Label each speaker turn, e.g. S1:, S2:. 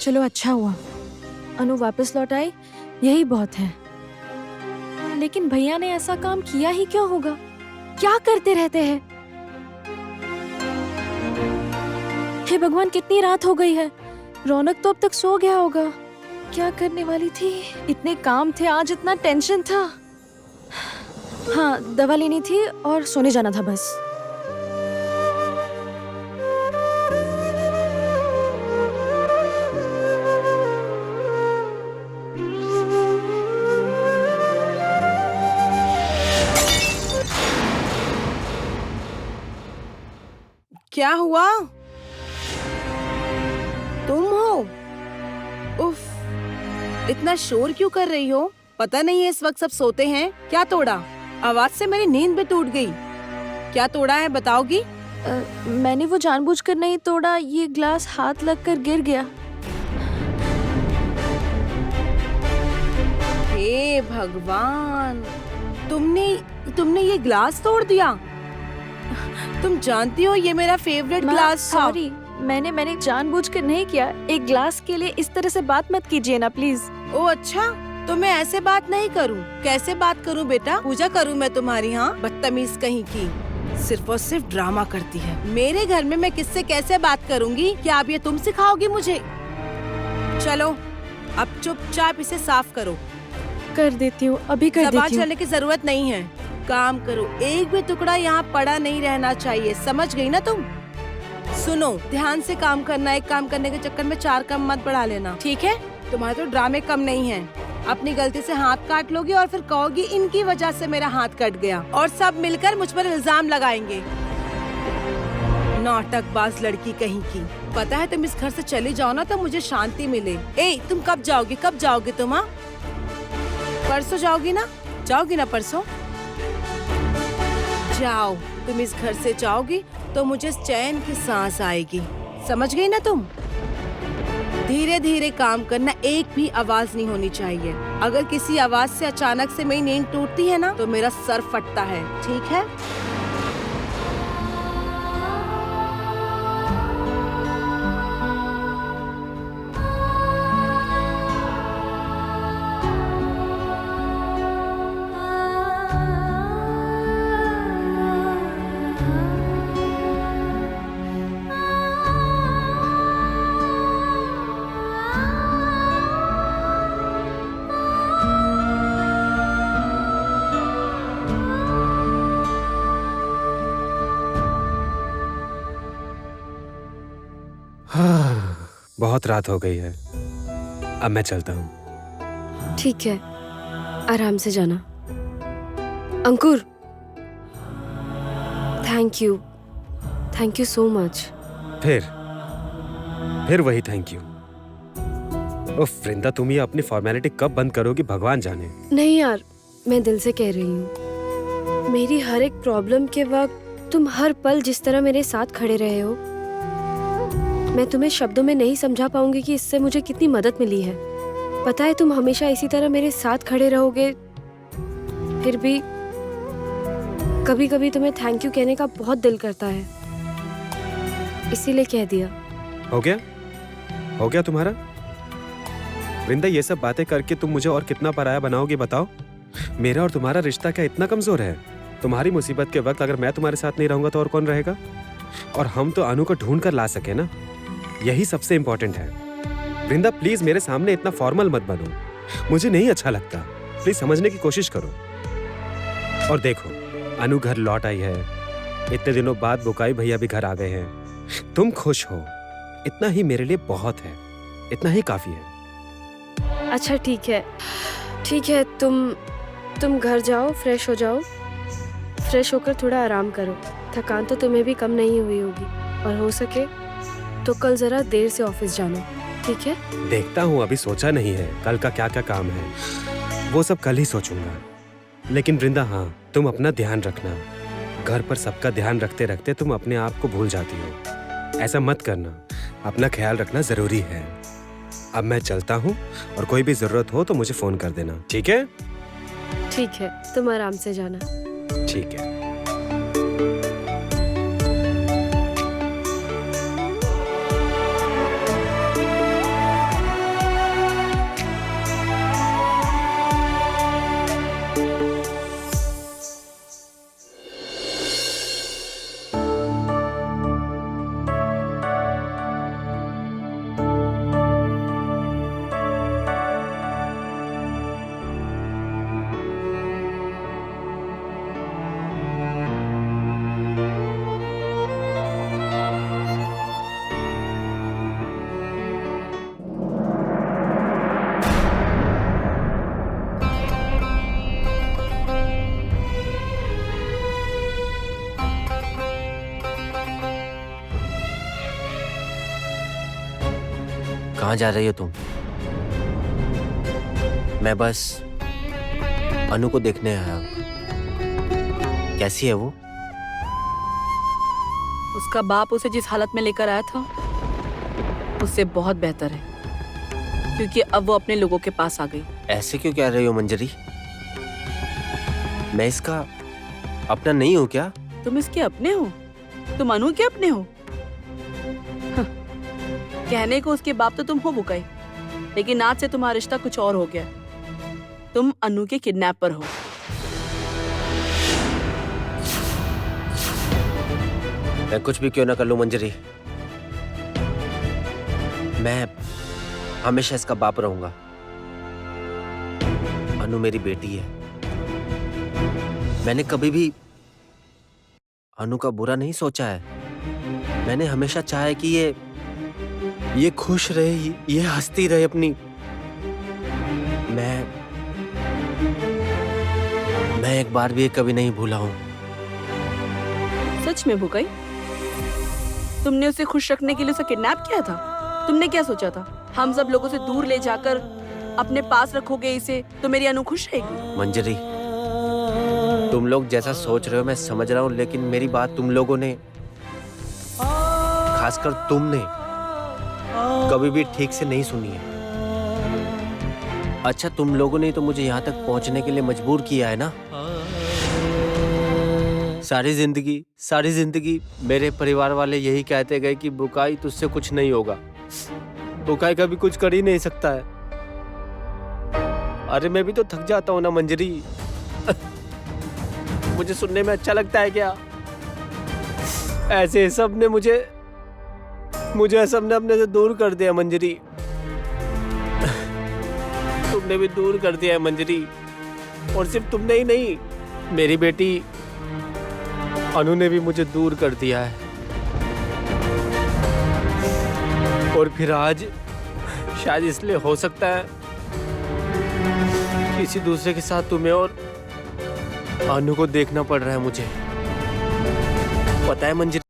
S1: चलो अच्छा हुआ अनु वापस लौट आई, यही बहुत है। लेकिन भैया ने ऐसा काम किया ही क्यों होगा? क्या करते रहते हैं? हे भगवान, कितनी रात हो गई है। रौनक तो अब तक सो गया होगा। क्या करने वाली थी? इतने काम थे आज, इतना टेंशन था। हाँ, दवा लेनी थी और सोने जाना था बस।
S2: क्या हुआ? तुम हो? उफ, इतना शोर क्यों कर रही हो? पता नहीं है इस वक्त सब सोते हैं। क्या तोड़ा? आवाज से मेरी नींद भी टूट गई। क्या तोड़ा है बताओगी?
S1: मैंने वो जानबूझकर नहीं तोड़ा, ये ग्लास हाथ लगकर गिर गया।
S2: हे भगवान, तुमने ये ग्लास तोड़ दिया। तुम जानती हो ये मेरा फेवरेट ग्लास था।
S1: सॉरी, मैंने जानबूझकर नहीं किया। एक ग्लास के लिए इस तरह से बात मत कीजिए ना प्लीज।
S2: ओ अच्छा, तो मैं ऐसे बात नहीं करूं। कैसे बात करूं बेटा? पूजा करूं मैं तुम्हारी? हाँ, बदतमीज कहीं की, सिर्फ और सिर्फ ड्रामा करती है। मेरे घर में मैं किससे कैसे बात करूंगी? क्या अब ये तुम सिखाओगी मुझे? चलो अब चुपचाप इसे साफ करो।
S1: कर देती हूँ, अभी कर देती हूँ।
S2: चलने की जरूरत नहीं है। काम करो, एक भी टुकड़ा यहाँ पड़ा नहीं रहना चाहिए, समझ गई ना तुम? सुनो, ध्यान से काम करना। एक काम करने के चक्कर में 4 काम मत बढ़ा लेना, ठीक है? तुम्हारे तो ड्रामे कम नहीं है। अपनी गलती से हाथ काट लोगी और फिर कहोगी इनकी वजह से मेरा हाथ कट गया, और सब मिलकर मुझ पर इल्जाम लगाएंगे। नाटकबाज लड़की कहीं की। पता है तुम इस घर से चली जाओ ना तो मुझे शांति मिले। ए, तुम कब जाओगी? कब जाओगी तुम? हाँ, परसों जाओगी ना? जाओगी ना परसों? जाओ, तुम इस घर से जाओगी तो मुझे चैन की सांस आएगी, समझ गई ना तुम? धीरे धीरे काम करना, एक भी आवाज नहीं होनी चाहिए। अगर किसी आवाज से अचानक से मेरी नींद टूटती है ना तो मेरा सर फटता है, ठीक है?
S3: बहुत रात हो गई है, अब मैं चलता हूँ।
S4: ठीक है, आराम से जाना। अंकुर, थैंक यू सो मच।
S3: फिर वही थैंक यू। उफ वृंदा, तुम ये अपनी फॉर्मेलिटी कब बंद करोगी भगवान जाने।
S4: नहीं यार, मैं दिल से कह रही हूँ। मेरी हर एक प्रॉब्लम के वक्त तुम हर पल जिस तरह मेरे साथ खड़े रहे हो, मैं तुम्हें शब्दों में नहीं समझा पाऊंगी कि इससे मुझे कितनी मदद मिली है। पता है, तुम हमेशा इसी तरह मेरे साथ खड़े रहोगे। फिर भी कभी कभी तुम्हें थैंक यू कहने का बहुत दिल करता है, इसीलिए कह दिया।
S3: हो गया तुम्हारा? वृंदा, ये सब बातें करके तुम मुझे और कितना पराया बनाओगी बताओ? मेरा और तुम्हारा रिश्ता क्या इतना कमजोर है? तुम्हारी मुसीबत के वक्त अगर मैं तुम्हारे साथ नहीं रहूंगा तो और कौन रहेगा? और हम तो अनु को ढूंढ कर ला सके ना, यही सबसे इम्पोर्टेंट है। वृंदा प्लीज मेरे सामने इतना फॉर्मल मत बनो, मुझे नहीं अच्छा लगता। प्लीज समझने की कोशिश करो। और देखो, अनु घर लौट आई है, इतने दिनों बाद बुकाई भैया भी घर आ गए हैं। तुम खुश हो, इतना ही मेरे लिए बहुत है, इतना ही काफी है।
S4: अच्छा ठीक है, तुम घर जाओ, फ्रेश हो जाओ। फ्रेश होकर थोड़ा आराम करो। थकान तो तुम्हें भी कम नहीं हुई होगी, और हो सके तो कल जरा देर से ऑफिस जाना, ठीक है?
S3: देखता हूँ, अभी सोचा नहीं है कल का क्या क्या काम है, वो सब कल ही सोचूंगा। लेकिन वृंदा, हाँ, तुम अपना ध्यान रखना। घर पर सबका ध्यान रखते रखते तुम अपने आप को भूल जाती हो। ऐसा मत करना, अपना ख्याल रखना जरूरी है। अब मैं चलता हूँ, और कोई भी जरूरत हो तो मुझे फोन कर देना, ठीक है?
S4: ठीक है, तुम आराम से जाना।
S3: ठीक है।
S5: कहाँ जा रही हो तुम? मैं बस अनु को देखने आया हूँ। कैसी है वो?
S6: उसका बाप उसे जिस हालत में लेकर आया था उससे बहुत बेहतर है, क्योंकि अब वो अपने लोगों के पास आ गई।
S5: ऐसे क्यों कह रही हो मंजरी? मैं इसका अपना नहीं हूँ क्या?
S6: तुम इसके अपने हो? तुम अनु के अपने हो? हं, कहने को उसके बाप तो तुम हो बुकाई, लेकिन आज से तुम्हारा रिश्ता कुछ और हो गया। तुम अनु के किडनैपर हो।
S5: मैं कुछ भी क्यों ना कर लूं मंजरी, मैं हमेशा इसका बाप रहूंगा। अनु मेरी बेटी है। मैंने कभी भी अनु का बुरा नहीं सोचा है। मैंने हमेशा चाहा है कि ये खुश रहे, ये हंसती रहे अपनी। मैं एक बार भी ये कभी नहीं भूला हूं।
S6: सच में बुकाई, तुमने उसे खुश रखने के लिए उसे किडनैप किया था? तुमने क्या सोचा था, हम सब लोगों से दूर ले जाकर अपने पास रखोगे इसे तो मेरी अनु खुश रहेगी?
S5: मंजरी, तुम लोग जैसा सोच रहे हो मैं समझ रहा हूँ, लेकिन मेरी बात तुम लोगों ने, खासकर तुमने, कभी भी ठीक से नहीं सुनी है। अच्छा, तुम लोगों ने तो मुझे यहाँ तक पहुँचने के लिए मजबूर किया है ना। सारी जिंदगी मेरे परिवार वाले यही कहते गए कि बुकाई तुझसे कुछ नहीं होगा, बुकाई कभी कुछ कर ही नहीं सकता है। अरे मैं भी तो थक जाता हूँ ना मंजरी। मुझे सुनने में अच्छा लगता है क्या? ऐसे सब ने मुझे सबने अपने से दूर कर दिया मंजरी। तुमने भी दूर कर दिया है मंजरी, और सिर्फ तुमने ही नहीं, मेरी बेटी अनु ने भी मुझे दूर कर दिया है। और फिर आज शायद इसलिए हो सकता है किसी दूसरे के साथ तुम्हें और अनु को देखना पड़ रहा है मुझे। पता है मंजरी,